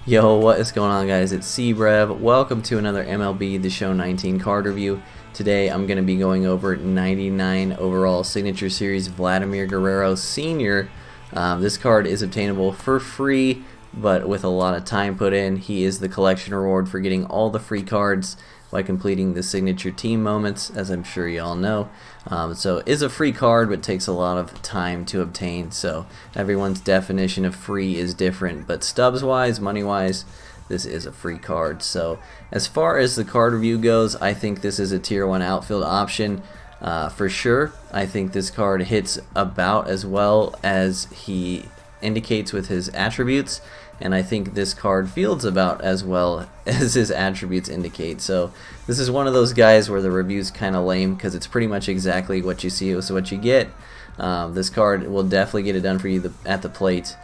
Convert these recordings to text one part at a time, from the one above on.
Yo, what is going on, guys? It's C-Brev. Welcome to another MLB The Show 19 card review. Today I'm going to be going over 99 overall signature series Vladimir Guerrero Sr. This card is obtainable for free, but with a lot of time put in. He is the collection reward for getting all the free cards by completing the signature team moments, as I'm sure you all know. So it is a free card, but takes a lot of time to obtain. So everyone's definition of free is different, but stubs wise, money wise, this is a free card. So as far as the card review goes, I think this is a tier 1 outfield option for sure. I think this card hits about as well as he indicates with his attributes, and I think this card fields about as well as his attributes indicate. So this is one of those guys where the review's kind of lame because it's pretty much exactly what you see is what you get. This card will definitely get it done for you at the plate.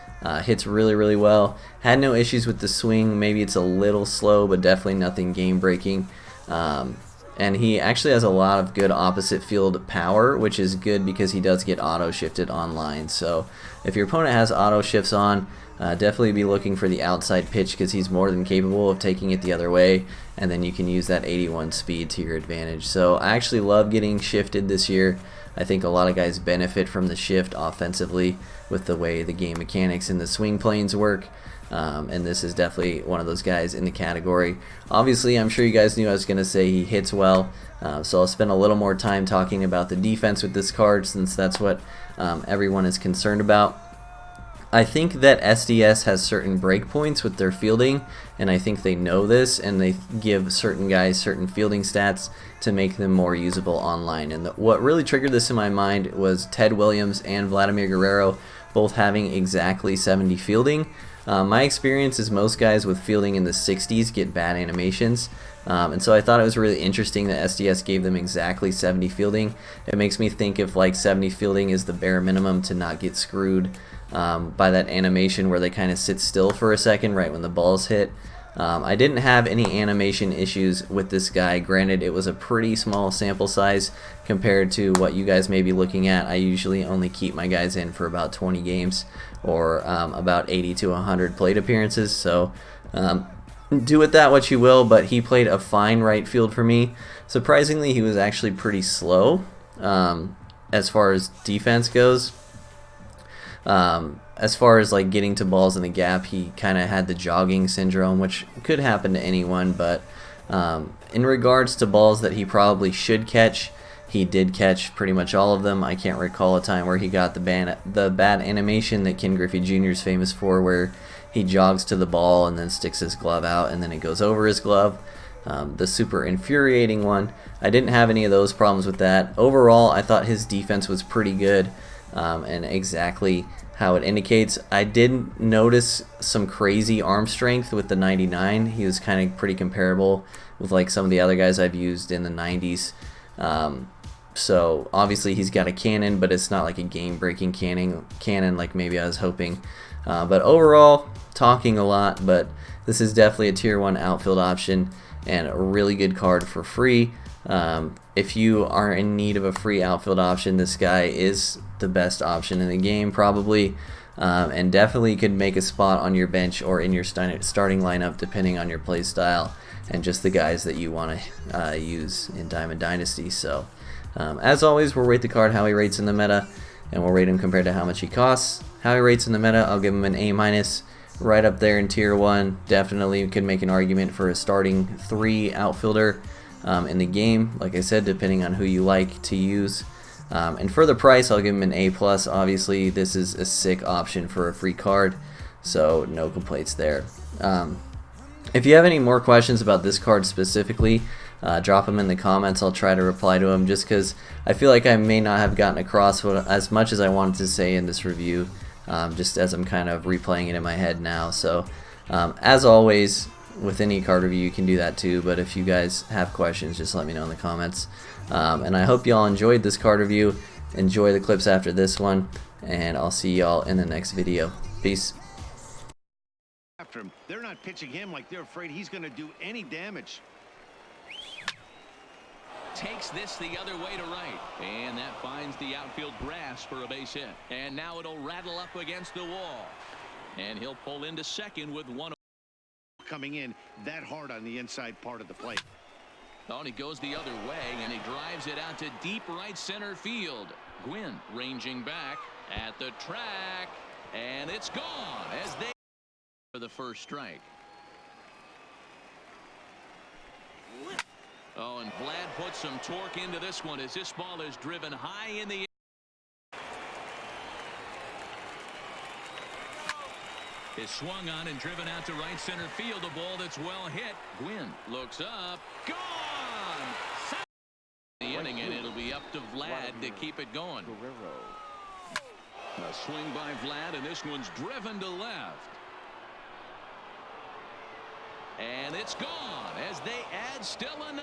Hits really well. Had no issues with the swing. Maybe it's a little slow, but definitely nothing game breaking. And he actually has a lot of good opposite field power, which is good because he does get auto shifted online. So if your opponent has auto shifts on, definitely be looking for the outside pitch because he's more than capable of taking it the other way, and then you can use that 81 speed to your advantage. So I actually love getting shifted this year. I think a lot of guys benefit from the shift offensively with the way the game mechanics and the swing planes work. And this is definitely one of those guys in the category. Obviously, I'm sure you guys knew I was going to say he hits well, so I'll spend a little more time talking about the defense with this card since that's what everyone is concerned about. I think that SDS has certain breakpoints with their fielding, and I think they know this, and they give certain guys certain fielding stats to make them more usable online. And what really triggered this in my mind was Ted Williams and Vladimir Guerrero both having exactly 70 fielding. My experience is most guys with fielding in the 60s get bad animations, and so I thought it was really interesting that SDS gave them exactly 70 fielding. It makes me think if like 70 fielding is the bare minimum to not get screwed by that animation where they kind of sit still for a second right when the balls hit. I didn't have any animation issues with this guy. Granted, it was a pretty small sample size compared to what you guys may be looking at. I usually only keep my guys in for about 20 games or about 80 to 100 plate appearances. So do with that what you will, but he played a fine right field for me. Surprisingly, he was actually pretty slow as far as defense goes. As far as like getting to balls in the gap, he kind of had the jogging syndrome, which could happen to anyone, but in regards to balls that he probably should catch, he did catch pretty much all of them. I can't recall a time where he got the bad animation that Ken Griffey Jr. is famous for, where he jogs to the ball and then sticks his glove out and then it goes over his glove. The super infuriating one. I didn't have any of those problems with that. Overall, I thought his defense was pretty good. And exactly how it indicates. I did notice some crazy arm strength with the 99. He was kind of pretty comparable with like some of the other guys I've used in the 90s. So obviously he's got a cannon, but it's not like a game-breaking cannon like maybe I was hoping. But overall, talking a lot, but this is definitely a tier 1 outfield option and a really good card for free. If you are in need of a free outfield option, this guy is the best option in the game probably, and definitely could make a spot on your bench or in your starting lineup depending on your play style and just the guys that you want to use in Diamond Dynasty. So as always, we'll rate the card how he rates in the meta, and we'll rate him compared to how much he costs. How he rates in the meta, I'll give him an A-, right up there in tier 1. Definitely could make an argument for a starting 3 outfielder in the game, like I said, depending on who you like to use. And for the price, I'll give him an A+. Obviously, this is a sick option for a free card, so no complaints there. If you have any more questions about this card specifically, drop them in the comments. I'll try to reply to them, just because I feel like I may not have gotten across as much as I wanted to say in this review, just as I'm kind of replaying it in my head now. So as always, with any card review you can do that too, but if you guys have questions, just let me know in the comments. And I hope y'all enjoyed this card review. Enjoy the clips after this one, and I'll see y'all in the next video. Peace. After him, they're not pitching him like they're afraid he's going to do any damage. Takes this the other way to right, and that finds the outfield grass for a base hit, and now it'll rattle up against the wall, and he'll pull into second with one coming in that hard on the inside part of the plate. Oh, and he goes the other way, and he drives it out to deep right center field. Gwynn ranging back at the track, and it's gone as they for the first strike. Oh, and Vlad puts some torque into this one as this ball is driven high in the air. Is swung on and driven out to right center field. A ball that's well hit. Gwynn looks up. Gone! The inning, and it'll be up to Vlad to keep it going. A swing by Vlad, and this one's driven to left. And it's gone as they add still another.